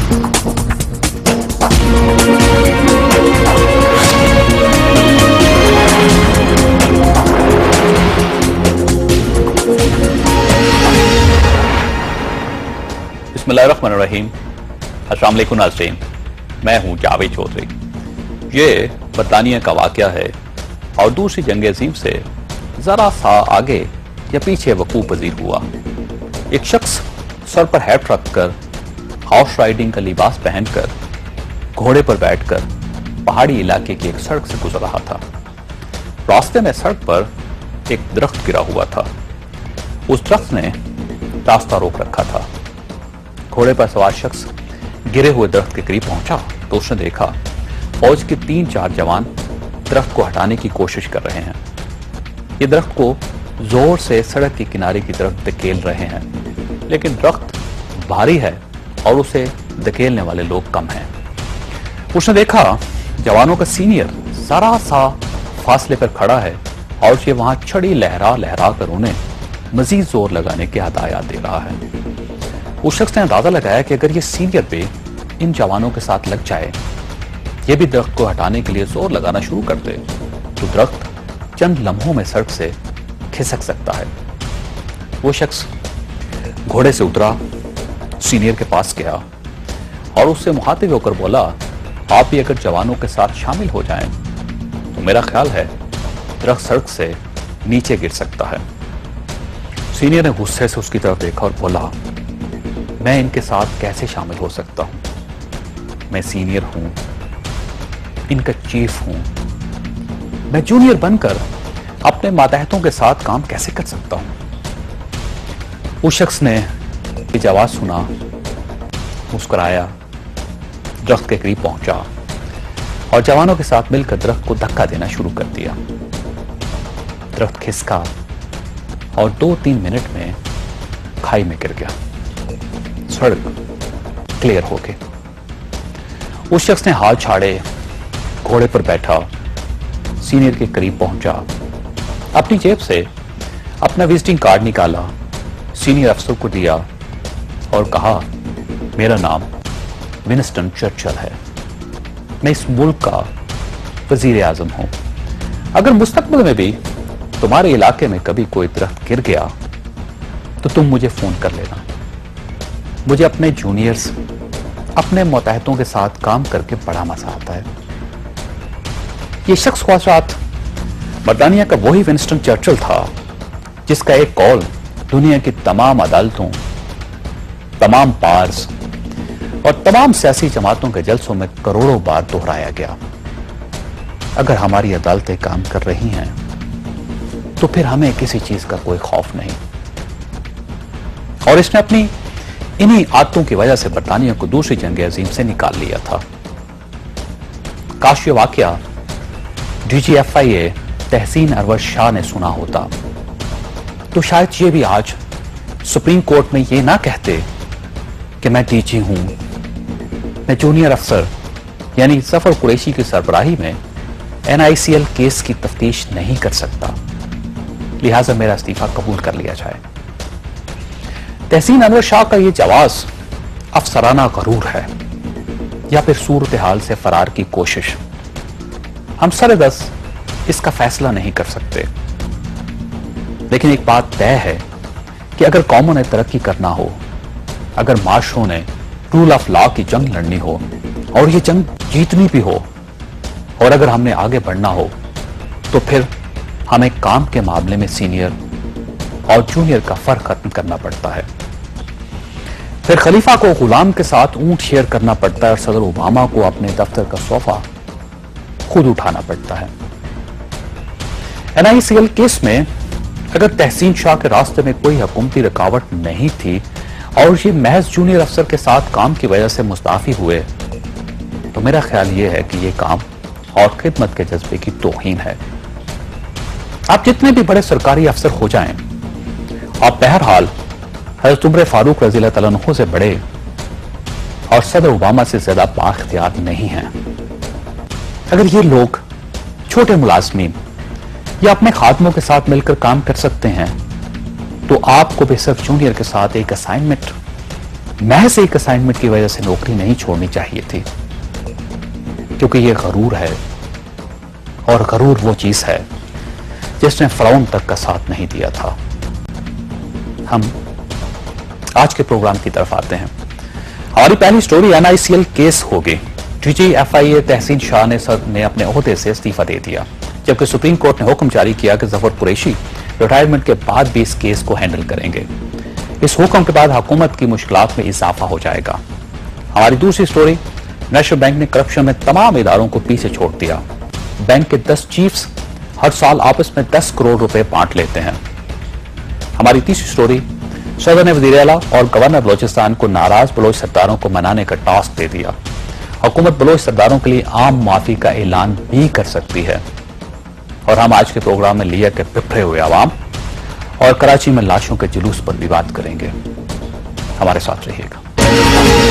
बिस्मिल्लाहिर्रहमानिर्रहीम। अस्सलाम वालेकुम नाज़रीन, मैं हूं जावेद चौधरी। ये बरतानिया का वाक़या है और दूसरी जंग अज़ीम से ज़रा सा आगे या पीछे वक़ूअ पज़ीर हुआ। एक शख्स सर पर हैट रखकर, हॉर्स राइडिंग का लिबास पहनकर, घोड़े पर बैठकर पहाड़ी इलाके की एक सड़क से गुजर रहा था। रास्ते में सड़क पर एक दरख्त गिरा हुआ था। उस दरख्त ने रास्ता रोक रखा था। घोड़े पर सवार शख्स गिरे हुए दरख्त के करीब पहुंचा तो उसने देखा फौज के 3-4 जवान दरख्त को हटाने की कोशिश कर रहे हैं। ये दरख्त को जोर से सड़क के किनारे की तरफ धकेल रहे हैं, लेकिन दरख्त भारी है और उसे धकेलने वाले लोग कम हैं। उसने देखा जवानों का सीनियर जरा सा फासले पर खड़ा है और ये वहां छड़ी लहरा लहरा कर उन्हें मजीद जोर लगाने की हदायत दे रहा है। उस शख्स ने अंदाजा लगाया कि अगर ये सीनियर पे इन जवानों के साथ लग जाए, ये भी दरख्त को हटाने के लिए जोर लगाना शुरू कर दे, तो दरख्त चंद लम्हों में सड़क से खिसक सकता है। वो शख्स घोड़े से उतरा, सीनियर के पास गया और उससे मुखातिब होकर बोला, आप भी अगर जवानों के साथ शामिल हो जाएं, तो मेरा ख्याल है दरख्त सड़क से नीचे गिर सकता है। सीनियर ने गुस्से से उसकी तरफ देखा और बोला, मैं इनके साथ कैसे शामिल हो सकता हूं? मैं सीनियर हूं, इनका चीफ हूं। मैं जूनियर बनकर अपने मातहतों के साथ काम कैसे कर सकता हूं? उस शख्स ने ये आवाज सुना, मुस्कुराया, दरख्त के करीब पहुंचा और जवानों के साथ मिलकर दरख्त को धक्का देना शुरू कर दिया। दरख्त खिसका और 2-3 मिनट में खाई में गिर गया। सड़क क्लियर हो गई। उस शख्स ने हाथ छाड़े, घोड़े पर बैठा, सीनियर के करीब पहुंचा, अपनी जेब से अपना विजिटिंग कार्ड निकाला, सीनियर अफसर को दिया और कहा, मेरा नाम विंस्टन चर्चिल है। मैं इस मुल्क का वजीर आजम हूं। अगर मुस्तकबिल में भी तुम्हारे इलाके में कभी कोई दरख्त गिर गया तो तुम मुझे फोन कर लेना। मुझे अपने जूनियर्स, अपने मुताहतों के साथ काम करके बड़ा मजा आता है। ये शख्स ख्वाजात बरतानिया का वही विंस्टन चर्चिल था जिसका एक कॉल दुनिया की तमाम अदालतों, तमाम पार्स और तमाम सियासी जमातों के जलसों में करोड़ों बार दोहराया गया। अगर हमारी अदालतें काम कर रही हैं तो फिर हमें किसी चीज का कोई खौफ नहीं। और इसने अपनी इन्हीं आदतों की वजह से बरतानिया को दूसरी जंग अजीम से निकाल लिया था। काश ये वाकया DGFIA तहसीन अरवर शाह ने सुना होता तो शायद ये भी आज सुप्रीम कोर्ट में ये ना कहते कि मैं DG हूं, मैं जूनियर अफसर यानी जफर कुरैशी की सरबराही में NICL केस की तफ्तीश नहीं कर सकता, लिहाजा मेरा इस्तीफा कबूल कर लिया जाए। तहसीन अनवर शाह का यह जवाब अफसराना गरूर है या फिर सूरत हाल से फरार की कोशिश। हम सरेदस इसका फैसला नहीं कर सकते, लेकिन एक बात तय है कि अगर कौमों ने तरक्की करना हो, अगर माशरों ने रूल ऑफ लॉ की जंग लड़नी हो और ये जंग जीतनी भी हो, और अगर हमने आगे बढ़ना हो, तो फिर हमें काम के मामले में सीनियर और जूनियर का फर्क खत्म करना पड़ता है। फिर खलीफा को गुलाम के साथ ऊंट शेयर करना पड़ता है और सदर ओबामा को अपने दफ्तर का सोफा खुद उठाना पड़ता है। NICL केस में अगर तहसीन शाह के रास्ते में कोई हुकूमती रुकावट नहीं थी और ये महज जूनियर अफसर के साथ काम की वजह से मुस्ताफी हुए, तो मेरा ख्याल यह है कि यह काम और खिदमत के जज्बे की तौहीन है। आप जितने भी बड़े सरकारी अफसर हो जाएं, आप बहरहाल हज़रत उमर फारूक रज़ी अल्लाह तआला अन्हु से बड़े और सदर ओबामा से ज्यादा बाइख्तियार नहीं हैं। अगर ये लोग छोटे मुलाजमीन या अपने खादमों के साथ मिलकर काम कर सकते हैं, तो आपको भी सिर्फ जूनियर के साथ एक असाइनमेंट महज एक असाइनमेंट की वजह से नौकरी नहीं छोड़नी चाहिए थी, क्योंकि यह गरूर है, और गरूर वो चीज है जिसने फिरौन तक का साथ नहीं दिया था। हम आज के प्रोग्राम की तरफ आते हैं। हमारी पहली स्टोरी NICL केस होगी। DG FIA तहसीन शाह ने अपने ओहदे से इस्तीफा दे दिया, जबकि सुप्रीम कोर्ट ने हुक्म जारी किया कि जफर कुरैशी रिटायरमेंट के बाद भी इस केस को हैंडल करेंगे। इस हुक्म के बाद हुकूमत की मुश्किलात में इजाफा हो जाएगा। हमारी दूसरी स्टोरी, नेशनल बैंक ने करप्शन में तमाम इदारों को पीछे छोड़ दिया। बैंक के 10 चीफ्स हर साल आपस में 10 करोड़ रुपए बांट लेते हैं। हमारी तीसरी स्टोरी, सदर ने वज़ीर आला और गवर्नर बलोचिस्तान को नाराज बलोच सरदारों को मनाने का टास्क दे दिया। हुकूमत बलोच सरदारों के लिए आम माफी का ऐलान भी कर सकती है। और हम आज के प्रोग्राम में लिया के बिखरे हुए आवाम और कराची में लाशों के जुलूस पर भी बात करेंगे। हमारे साथ रहिएगा।